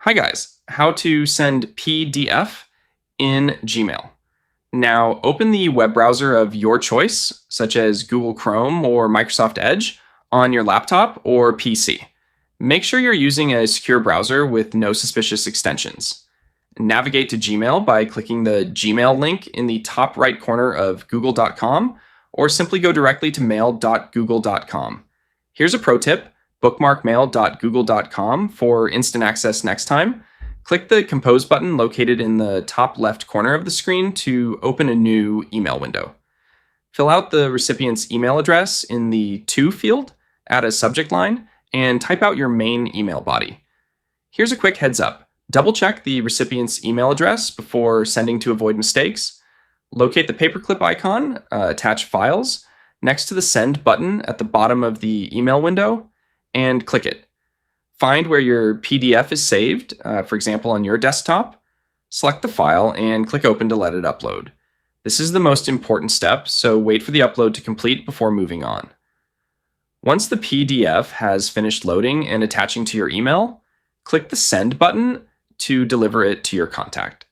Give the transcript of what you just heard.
Hi guys, how to send PDF in Gmail. Now open the web browser of your choice, such as Google Chrome or Microsoft Edge, on your laptop or PC. Make sure you're using a secure browser with no suspicious extensions. Navigate to Gmail by clicking the Gmail link in the top right corner of google.com, or simply go directly to mail.google.com. Here's a pro tip: bookmark mail.google.com for instant access next time. Click the Compose button located in the top left corner of the screen to open a new email window. Fill out the recipient's email address in the To field, add a subject line, and type out your main email body. Here's a quick heads up. Double check the recipient's email address before sending to avoid mistakes. Locate the paperclip icon, attach files, next to the Send button at the bottom of the email window, and click it. Find where your PDF is saved, for example on your desktop. Select the file and click Open to let it upload. This is the most important step, so wait for the upload to complete before moving on. Once the PDF has finished loading and attaching to your email, click the Send button to deliver it to your contact.